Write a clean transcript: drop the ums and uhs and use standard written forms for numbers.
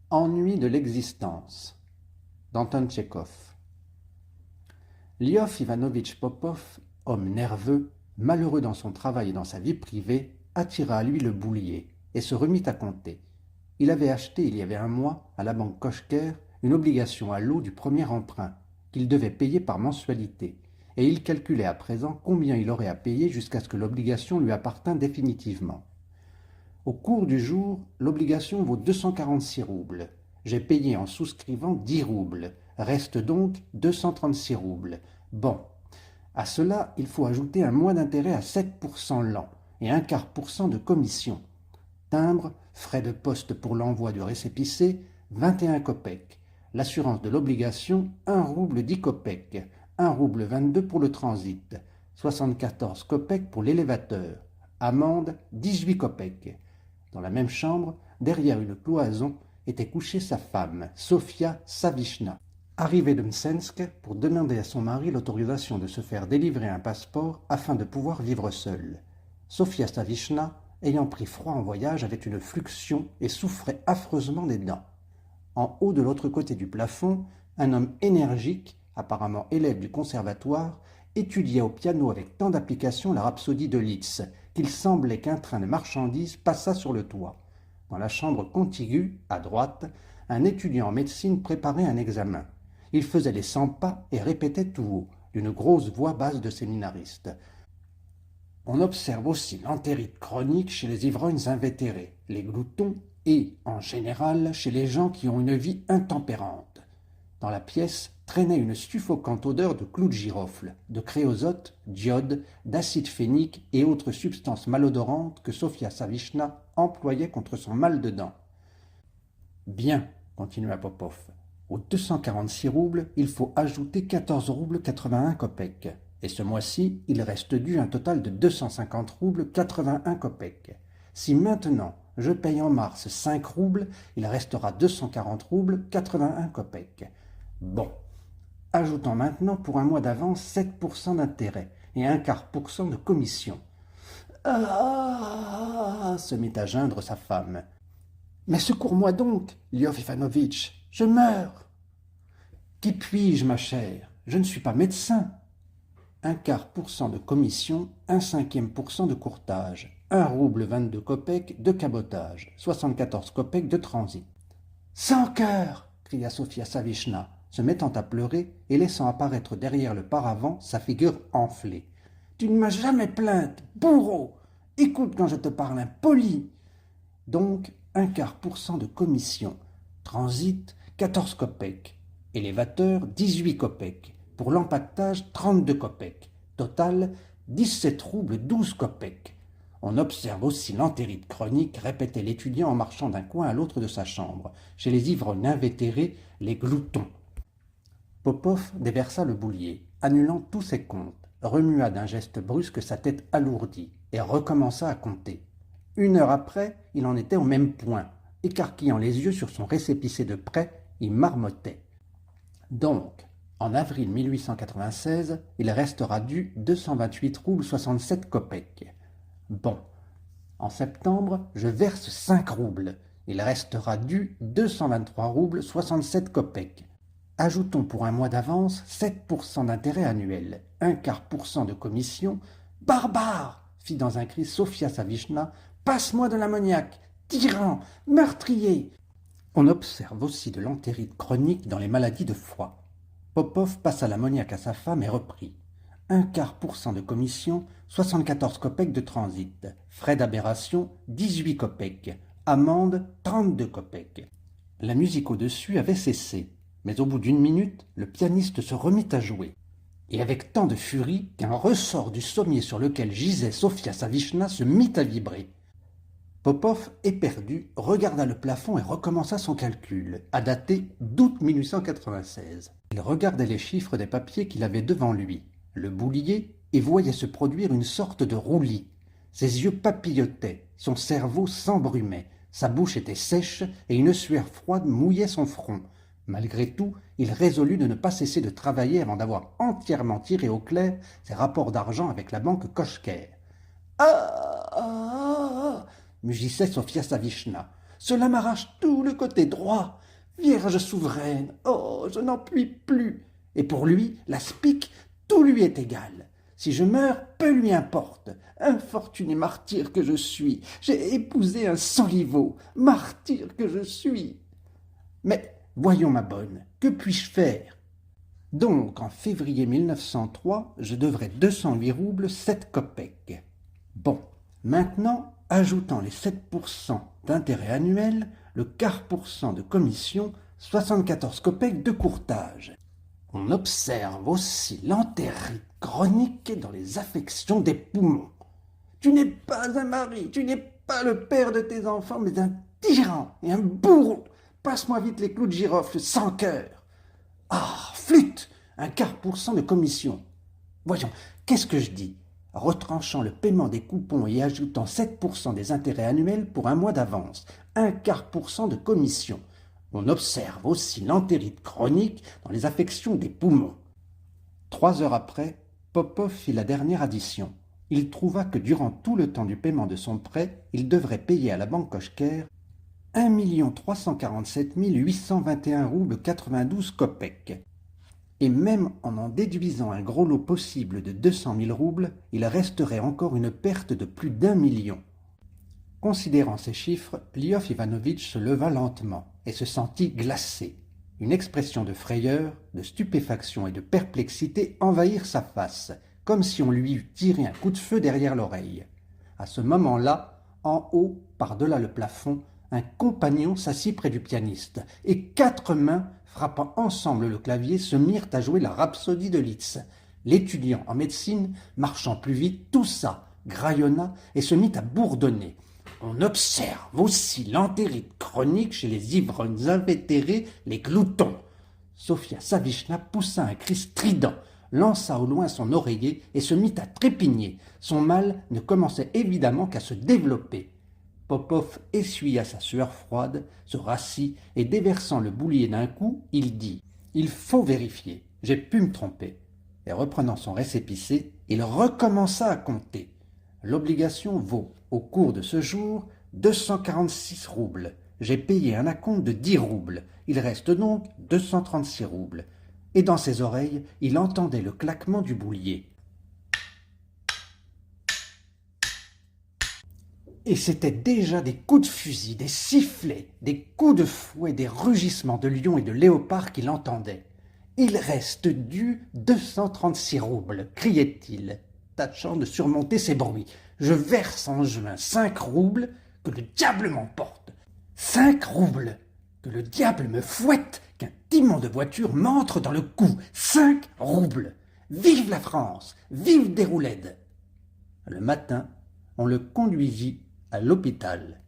Ennui de l'existence d'Anton Tchekhov. Lyov Ivanovitch Popov, homme nerveux, malheureux dans son travail et dans sa vie privée, attira à lui le boulier et se remit à compter. Il avait acheté il y avait un mois à la banque Koshker une obligation à l'eau du premier emprunt qu'il devait payer par mensualité, et il calculait à présent combien il aurait à payer jusqu'à ce que l'obligation lui appartînt définitivement. Au cours du jour, l'obligation vaut 246 roubles. J'ai payé en souscrivant 10 roubles. Reste donc 236 roubles. Bon, à cela, il faut ajouter un mois d'intérêt à 7% l'an et un quart pour cent de commission. Timbre, frais de poste pour l'envoi du récépissé, 21 kopecks. L'assurance de l'obligation, 1 rouble 10 kopecks. 1 rouble 22 pour le transit. 74 kopecks pour l'élévateur. Amende, 18 kopecks. Dans la même chambre, derrière une cloison, était couchée sa femme, Sofia Savishna, arrivée de Mtsensk pour demander à son mari l'autorisation de se faire délivrer un passeport afin de pouvoir vivre seule. Sofia Savishna, ayant pris froid en voyage, avait une fluxion et souffrait affreusement des dents. En haut de l'autre côté du plafond, un homme énergique, apparemment élève du conservatoire, étudiait au piano avec tant d'application la rhapsodie de Liszt qu'il semblait qu'un train de marchandises passât sur le toit. Dans la chambre contiguë, à droite, un étudiant en médecine préparait un examen. Il faisait les 100 pas et répétait tout haut, d'une grosse voix basse de séminariste. On observe aussi l'entérite chronique chez les ivrognes invétérés, les gloutons et, en général, chez les gens qui ont une vie intempérante. Dans la pièce traînait une suffocante odeur de clous de girofle, de créosote, d'iode, d'acide phénique et autres substances malodorantes que Sofia Savishna employait contre son mal de dents. « Bien, continua Popov, aux 246 roubles, il faut ajouter 14 roubles 81 kopecks. Et ce mois-ci, il reste dû un total de 250 roubles 81 kopecks. Si maintenant je paye en mars 5 roubles, il restera 240 roubles 81 kopecks. Bon, ajoutons maintenant pour un mois d'avance 7% d'intérêt et un quart pour cent de commission. Ah, se mit à geindre sa femme. Mais secours-moi donc, Lyov Ivanovitch, je meurs. Qui puis-je, ma chère? Je ne suis pas médecin. Un quart pour cent de commission, un cinquième pour cent de courtage, 1 rouble 22 kopecks de cabotage, 74 kopecks de transit. Sans cœur, cria Sofia Savishna, se mettant à pleurer et laissant apparaître derrière le paravent sa figure enflée. Tu ne m'as jamais plainte, bourreau. Écoute quand je te parle, impoli. Donc, un quart pour cent de commission, transit 14 kopecks, élévateur 18 kopecks. Pour l'empaquetage, 32 kopecks. Total, 17 roubles 12 kopecks. On observe aussi l'entérite chronique, répétait l'étudiant en marchant d'un coin à l'autre de sa chambre. Chez les ivrognes invétérés, les gloutons. Popov déversa le boulier, annulant tous ses comptes, remua d'un geste brusque sa tête alourdie et recommença à compter. 1 heure après, il en était au même point. Écarquillant les yeux sur son récépissé de prêt, il marmottait. Donc, en avril 1896, il restera dû 228 roubles 67 kopecks. Bon, en septembre, je verse 5 roubles. Il restera dû 223 roubles 67 kopecks. Ajoutons pour un mois d'avance 7% d'intérêt annuel, un quart pour cent de commission. Barbare, fit dans un cri Sofia Savishna, passe-moi de l'ammoniaque, tyran, meurtrier. On observe aussi de l'entérite chronique dans les maladies de foie. Popov passa l'ammoniaque à sa femme et reprit. Un quart pour cent de commission, 74 kopecks de transit. Frais d'aberration, 18 kopecks. Amende, 32 kopecks. La musique au-dessus avait cessé, mais au bout d'1 minute, le pianiste se remit à jouer. Et avec tant de furie qu'un ressort du sommier sur lequel gisait Sofia Savishna se mit à vibrer. Popov, éperdu, regarda le plafond et recommença son calcul, à dater d'août 1896. Il regardait les chiffres des papiers qu'il avait devant lui, le boulier, et voyait se produire une sorte de roulis. Ses yeux papillotaient, son cerveau s'embrumait, sa bouche était sèche et une sueur froide mouillait son front. Malgré tout, il résolut de ne pas cesser de travailler avant d'avoir entièrement tiré au clair ses rapports d'argent avec la banque Koshker. « Ah, ah, ah !» mugissait Sofia Savishna. Cela m'arrache tout le côté droit. Vierge souveraine, oh, je n'en puis plus. Et pour lui, la spique, tout lui est égal. Si je meurs, peu lui importe. Infortuné martyr que je suis, j'ai épousé un soliveau, martyr que je suis. Mais voyons, ma bonne, que puis-je faire? Donc, en février 1903, je devrais 208 roubles 7 kopecks. Bon, maintenant, ajoutons les 7% d'intérêt annuel, le quart pour cent de commission, 74 kopecks de courtage. On observe aussi l'entérite chronique dans les affections des poumons. Tu n'es pas un mari, tu n'es pas le père de tes enfants, mais un tyran et un bourreau. Passe-moi vite les clous de girofle sans cœur. Ah, flûte, un quart pour cent de commission. Voyons, qu'est-ce que je dis? Retranchant le paiement des coupons et ajoutant 7% des intérêts annuels pour un mois d'avance, un quart pour cent de commission. On observe aussi l'entérite chronique dans les affections des poumons. 3 heures après, Popov fit la dernière addition. Il trouva que durant tout le temps du paiement de son prêt, il devrait payer à la banque Koshker 1 347 821 roubles 92 kopecks. Et même en déduisant un gros lot possible de 200 000 roubles, il resterait encore une perte de plus d'1 million. Considérant ces chiffres, Liov Ivanovitch se leva lentement et se sentit glacé. Une expression de frayeur, de stupéfaction et de perplexité envahirent sa face, comme si on lui eût tiré un coup de feu derrière l'oreille. À ce moment-là, en haut, par-delà le plafond, un compagnon s'assit près du pianiste, et 4 mains, frappant ensemble le clavier, se mirent à jouer la rhapsodie de Liszt. L'étudiant en médecine, marchant plus vite, toussa, graillonna et se mit à bourdonner. On observe aussi l'entérite chronique chez les ivrognes invétérés, les gloutons. Sofia Savishna poussa un cri strident, lança au loin son oreiller et se mit à trépigner. Son mal ne commençait évidemment qu'à se développer. Popov essuya sa sueur froide, se rassit et déversant le boulier d'un coup, il dit « Il faut vérifier, j'ai pu me tromper ». Et reprenant son récépissé, il recommença à compter. L'obligation vaut, au cours de ce jour, 246 roubles. J'ai payé un acompte de 10 roubles. Il reste donc 236 roubles. Et dans ses oreilles, il entendait le claquement du boulier. Et c'étaient déjà des coups de fusil, des sifflets, des coups de fouet, des rugissements de lions et de léopards qu'il entendait. « Il reste dû 236 roubles » criait-il, tâchant de surmonter ces bruits. « Je verse en juin 5 roubles, que le diable m'emporte. 5 roubles, que le diable me fouette, qu'un timon de voiture m'entre dans le cou. 5 roubles. Vive la France, vive Déroulède !» Le matin, on le conduisit à l'hôpital.